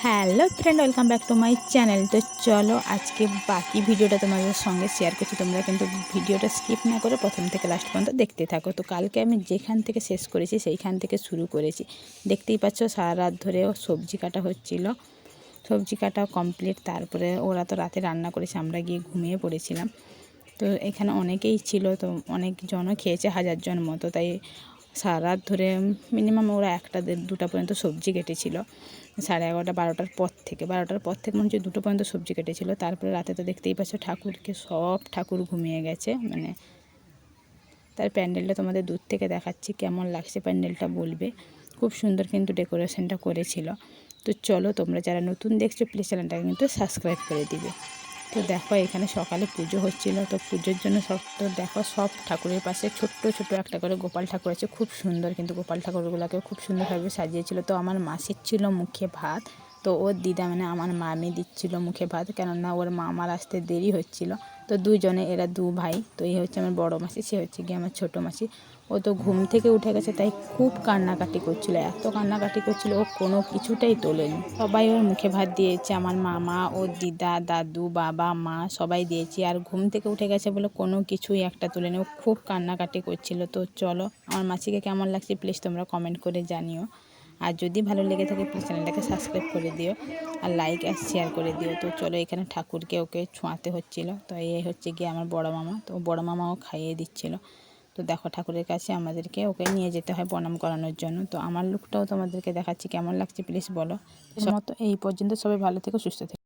Hello friend, welcome back to my channel. তো চলো আজকে বাকি ভিডিওটা তোমাদের সঙ্গে শেয়ার করছি। তোমরা কিন্তু ভিডিওটা স্কিপ না করে প্রথম থেকে লাস্ট পর্যন্ত দেখতে থাকো। তো কালকে আমি যেখান থেকে শেষ করেছি সেইখান থেকে শুরু করেছি। দেখতেই পাচ্ছ সারা রাত ধরে সবজি কাটা হচ্ছিল। সবজি কাটা কমপ্লিট। তারপরে ওরা তো রাতে রান্না করেছে, আমরা গিয়ে ঘুমিয়ে পড়েছিলাম। তো এখানে অনেকেই ছিল, তো অনেকজনও খেয়েছে, 1000 জন মতো। তাই সারা রাত ধরে মিনিমাম ওরা 1টা 2টা পর্যন্ত সবজি কেটেছিল। 11:30 12টার পর থেকে মনে হচ্ছে 2টো পর্যন্ত সবজি কেটেছিল। তারপরে রাতে তো দেখতেই পাচ্ছ ঠাকুরকে, সব ঠাকুর ঘুমিয়ে গেছে। মানে তার প্যান্ডেলটা তোমাদের দূর থেকে দেখাচ্ছি, কেমন লাগছে প্যান্ডেলটা বলবে। খুব সুন্দর কিন্তু ডেকোরেশনটা করেছিল। তো চলো, তোমরা যারা নতুন দেখছো প্লিজ চ্যানেলটাকে কিন্তু সাবস্ক্রাইব করে দিবে। তো দেখো এখানে সকালে পুজো হচ্ছিল। তো পুজোর জন্য তো দেখো সব ঠাকুরের পাশে ছোট্ট ছোট্ট একটা করে গোপাল ঠাকুর আছে, খুব সুন্দর। কিন্তু গোপাল ঠাকুরগুলোকে খুব সুন্দরভাবে সাজিয়েছিল। তো আমার মাসির ছিল মুখে ভাত, তো ওর দিদা মানে আমার মামি দিচ্ছিল মুখে ভাত, কেননা ওর মামার আসতে দেরি হচ্ছিল। তো দুজনে, এরা 2 ভাই। তো এই হচ্ছে আমার বড় মাসি, সে হচ্ছে গিয়ে আমার ছোটো মাসি। ও তো ঘুম থেকে উঠে গেছে, তাই খুব কান্নাকাটি করছিল, এত কান্নাকাটি করছিল, ও কোনো কিছুটাই তোলেনি। সবাই ওর মুখে ভাত দিয়েছে, আমার মামা, ওর দিদা, দাদু, বাবা, মা সবাই দিয়েছি। আর ঘুম থেকে উঠে গেছে বলে কোনো কিছুই একটা তোলেনি, ও খুব কান্নাকাটি করছিল। তো চলো, আমার মাসিকে কেমন লাগছে প্লিজ তোমরা কমেন্ট করে জানিও। আর যদি ভালো লেগে থাকে প্লিজ চ্যানেলটাকে সাবস্ক্রাইব করে দিও, আর লাইক আর শেয়ার করে দিও। তো চলো, এখানে ঠাকুরকে ওকে ছোঁয়াতে হচ্ছিল। তো এই হচ্ছে গিয়ে আমার বড় মামা, তো বড় মামাও খাইয়ে দিচ্ছিল। তো দেখো ঠাকুরের কাছে আমাদেরকে ওকে নিয়ে যেতে হয় প্রণাম করানোর জন্য। তো আমার লুকটাও তোমাদেরকে দেখাচ্ছি, কেমন লাগছে প্লিজ বলো। মতো এই পর্যন্ত সবাই ভালো থেকো, সুস্থ থেকো।